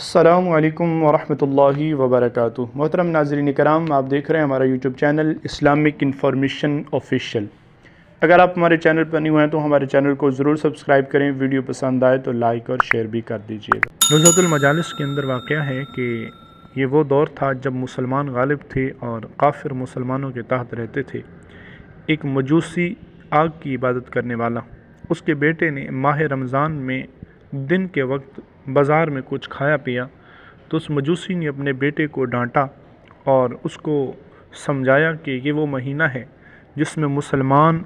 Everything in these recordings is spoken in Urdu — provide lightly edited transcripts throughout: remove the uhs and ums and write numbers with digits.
السلام علیکم ورحمۃ اللہ وبرکاتہ۔ محترم ناظرین کرام، آپ دیکھ رہے ہیں ہمارا YouTube channel Islamic information official. اگر آپ ہمارے چینل پر نہیں ہوئے ہیں تو ہمارے چینل کو ضرور سبسکرائب کریں، ویڈیو پسند آئے تو لائک اور شیئر بھی کر دیجیے گا۔ نزہۃ المجالس کے اندر واقعہ ہے کہ یہ وہ دور تھا جب مسلمان غالب تھے اور کافر مسلمانوں کے تحت رہتے تھے۔ ایک مجوسی آگ کی عبادت کرنے والا، اس کے بیٹے نے ماہ رمضان میں دن کے وقت بازار میں کچھ کھایا پیا تو اس مجوسی نے اپنے بیٹے کو ڈانٹا اور اس کو سمجھایا کہ یہ وہ مہینہ ہے جس میں مسلمان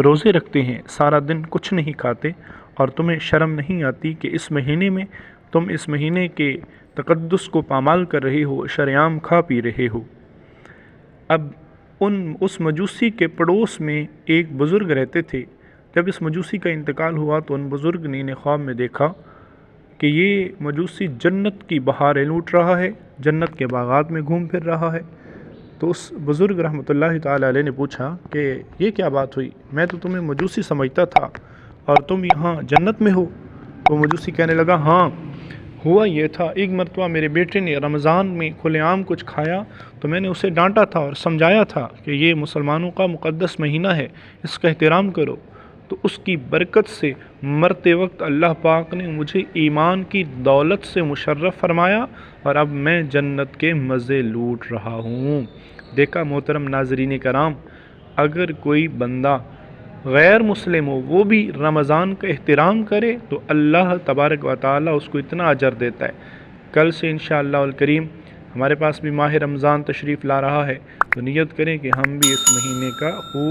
روزے رکھتے ہیں، سارا دن کچھ نہیں کھاتے، اور تمہیں شرم نہیں آتی کہ اس مہینے میں تم اس مہینے کے تقدس کو پامال کر رہے ہو، شریعام کھا پی رہے ہو۔ اب اس مجوسی کے پڑوس میں ایک بزرگ رہتے تھے۔ جب اس مجوسی کا انتقال ہوا تو ان بزرگ نے خواب میں دیکھا کہ یہ مجوسی جنت کی بہاریں لوٹ رہا ہے، جنت کے باغات میں گھوم پھر رہا ہے۔ تو اس بزرگ رحمۃ اللہ تعالی علیہ نے پوچھا کہ یہ کیا بات ہوئی، میں تو تمہیں مجوسی سمجھتا تھا اور تم یہاں جنت میں ہو۔ تو مجوسی کہنے لگا، ہاں ہوا یہ تھا، ایک مرتبہ میرے بیٹے نے رمضان میں کھلے عام کچھ کھایا تو میں نے اسے ڈانٹا تھا اور سمجھایا تھا کہ یہ مسلمانوں کا مقدس مہینہ ہے، اس کا احترام کرو۔ تو اس کی برکت سے مرتے وقت اللہ پاک نے مجھے ایمان کی دولت سے مشرف فرمایا اور اب میں جنت کے مزے لوٹ رہا ہوں۔ دیکھا محترم ناظرین کرام، اگر کوئی بندہ غیر مسلم ہو وہ بھی رمضان کا احترام کرے تو اللہ تبارک و تعالی اس کو اتنا اجر دیتا ہے۔ کل سے انشاءاللہ الکریم ہمارے پاس بھی ماہ رمضان تشریف لا رہا ہے، تو نیت کریں کہ ہم بھی اس مہینے کا خوب